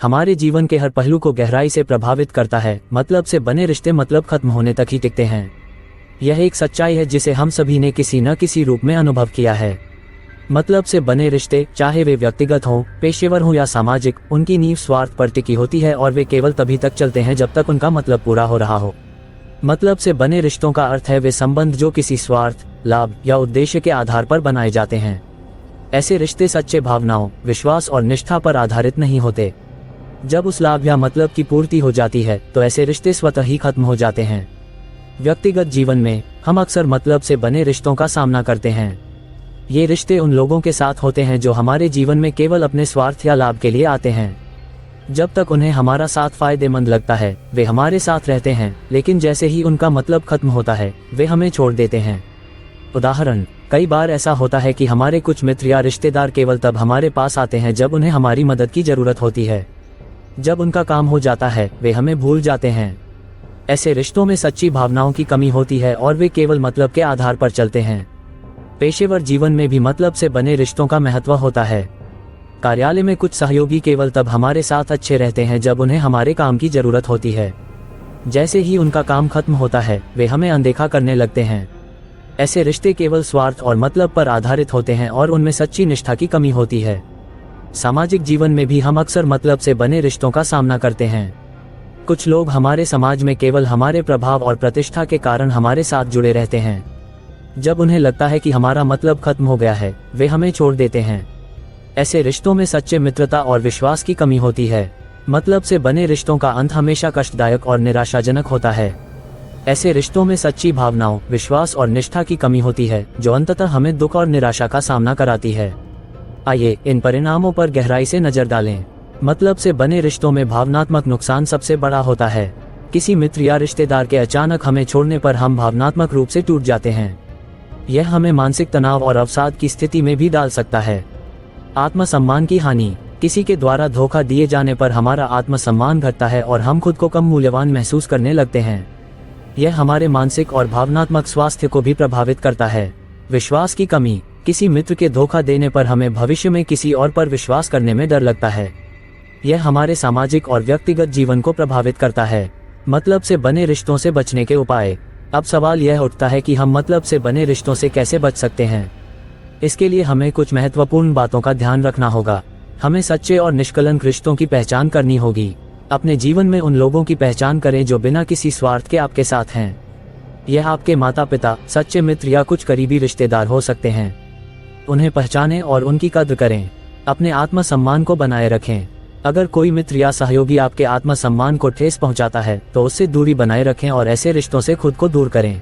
हमारे जीवन के हर पहलू को गहराई से प्रभावित करता है। मतलब से बने रिश्ते मतलब खत्म होने तक ही टिकते हैं। यह एक सच्चाई है जिसे हम सभी ने किसी न किसी रूप में अनुभव किया है। मतलब से बने रिश्ते, चाहे वे व्यक्तिगत हों, पेशेवर हों या सामाजिक, उनकी नींव स्वार्थ पर टिकी होती है और वे केवल तभी तक चलते हैं जब तक उनका मतलब पूरा हो रहा हो। मतलब से बने रिश्तों का अर्थ है वे संबंध जो किसी स्वार्थ, लाभ या उद्देश्य के आधार पर बनाए जाते हैं। ऐसे रिश्ते सच्चे भावनाओं, विश्वास और निष्ठा पर आधारित नहीं होते। जब उस लाभ या मतलब की पूर्ति हो जाती है तो ऐसे रिश्ते स्वतः ही खत्म हो जाते हैं। व्यक्तिगत जीवन में हम अक्सर मतलब से बने रिश्तों का सामना करते हैं। ये रिश्ते उन लोगों के साथ होते हैं जो हमारे जीवन में केवल अपने स्वार्थ या लाभ के लिए आते हैं। जब तक उन्हें हमारा साथ फायदेमंद लगता है वे हमारे साथ रहते हैं, लेकिन जैसे ही उनका मतलब खत्म होता है वे हमें छोड़ देते हैं। उदाहरण, कई बार ऐसा होता है कि हमारे कुछ मित्र या रिश्तेदार केवल तब हमारे पास आते हैं जब उन्हें हमारी मदद की जरूरत होती है। जब उनका काम हो जाता है वे हमें भूल जाते हैं। ऐसे रिश्तों में सच्ची भावनाओं की कमी होती है और वे केवल मतलब के आधार पर चलते हैं। पेशेवर जीवन में भी मतलब से बने रिश्तों का महत्व होता है। कार्यालय में कुछ सहयोगी केवल तब हमारे साथ अच्छे रहते हैं जब उन्हें हमारे काम की जरूरत होती है। जैसे ही उनका काम खत्म होता है वे हमें अनदेखा करने लगते हैं। ऐसे रिश्ते केवल स्वार्थ और मतलब पर आधारित होते हैं और उनमें सच्ची निष्ठा की कमी होती है। सामाजिक जीवन में भी हम अक्सर मतलब से बने रिश्तों का सामना करते हैं। कुछ लोग हमारे समाज में केवल हमारे प्रभाव और प्रतिष्ठा के कारण हमारे साथ जुड़े रहते हैं। जब उन्हें लगता है कि हमारा मतलब खत्म हो गया है वे हमें छोड़ देते हैं। ऐसे रिश्तों में सच्चे मित्रता और विश्वास की कमी होती है। मतलब से बने रिश्तों का अंत हमेशा कष्टदायक और निराशाजनक होता है। ऐसे रिश्तों में सच्ची भावनाओं, विश्वास और निष्ठा की कमी होती है जो अंततः हमें दुख और निराशा का सामना कराती है। आइए इन परिणामों पर गहराई से नजर डालें। मतलब से बने रिश्तों में भावनात्मक नुकसान सबसे बड़ा होता है। किसी मित्र या रिश्तेदार के अचानक हमें छोड़ने पर हम भावनात्मक रूप से टूट जाते हैं। यह हमें मानसिक तनाव और अवसाद की स्थिति में भी डाल सकता है। आत्मसम्मान की हानि, किसी के द्वारा धोखा दिए जाने पर हमारा आत्मसम्मान घटता है और हम खुद को कम मूल्यवान महसूस करने लगते हैं। यह हमारे मानसिक और भावनात्मक स्वास्थ्य को भी प्रभावित करता है। विश्वास की कमी, किसी मित्र के धोखा देने पर हमें भविष्य में किसी और पर विश्वास करने में डर लगता है। यह हमारे सामाजिक और व्यक्तिगत जीवन को प्रभावित करता है। मतलब से बने रिश्तों से बचने के उपाय। अब सवाल यह उठता है कि हम मतलब से बने रिश्तों से कैसे बच सकते हैं। इसके लिए हमें कुछ महत्वपूर्ण बातों का ध्यान रखना होगा। हमें सच्चे और निष्कलंक रिश्तों की पहचान करनी होगी। अपने जीवन में उन लोगों की पहचान करें जो बिना किसी स्वार्थ के आपके साथ हैं। यह आपके माता पिता, सच्चे मित्र या कुछ करीबी रिश्तेदार हो सकते हैं। उन्हें पहचानें और उनकी कद्र करें। अपने आत्मसम्मान को बनाए रखें। अगर कोई मित्र या सहयोगी आपके आत्मसम्मान को ठेस पहुंचाता है तो उससे दूरी बनाए रखें और ऐसे रिश्तों से खुद को दूर करें।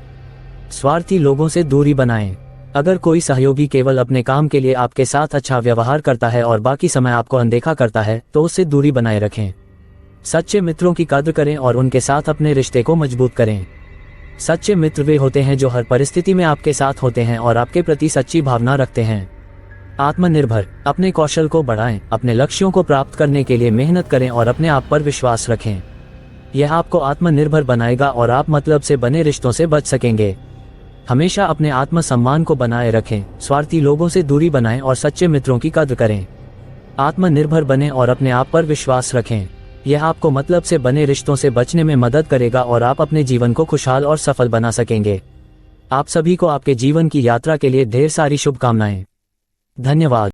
स्वार्थी लोगों से दूरी बनाएं। अगर कोई सहयोगी केवल अपने काम के लिए आपके साथ अच्छा व्यवहार करता है और बाकी समय आपको अनदेखा करता है तो उससे दूरी बनाए रखें। सच्चे मित्रों की कद्र करें और उनके साथ अपने रिश्ते को मजबूत करें। सच्चे मित्र वे होते हैं जो हर परिस्थिति में आपके साथ होते हैं और आपके प्रति सच्ची भावना रखते हैं। आत्मनिर्भर, अपने कौशल को बढ़ाएं, अपने लक्ष्यों को प्राप्त करने के लिए मेहनत करें और अपने आप पर विश्वास रखें। यह आपको आत्मनिर्भर बनाएगा और आप मतलब से बने रिश्तों से बच सकेंगे। हमेशा अपने आत्मसम्मान को बनाए रखें, स्वार्थी लोगों से दूरी बनाएं और सच्चे मित्रों की कद्र करें। आत्मनिर्भर बनें और अपने आप पर विश्वास रखें। यह आपको मतलब से बने रिश्तों से बचने में मदद करेगा और आप अपने जीवन को खुशहाल और सफल बना सकेंगे। आप सभी को आपके जीवन की यात्रा के लिए ढेर सारी शुभकामनाएं। धन्यवाद।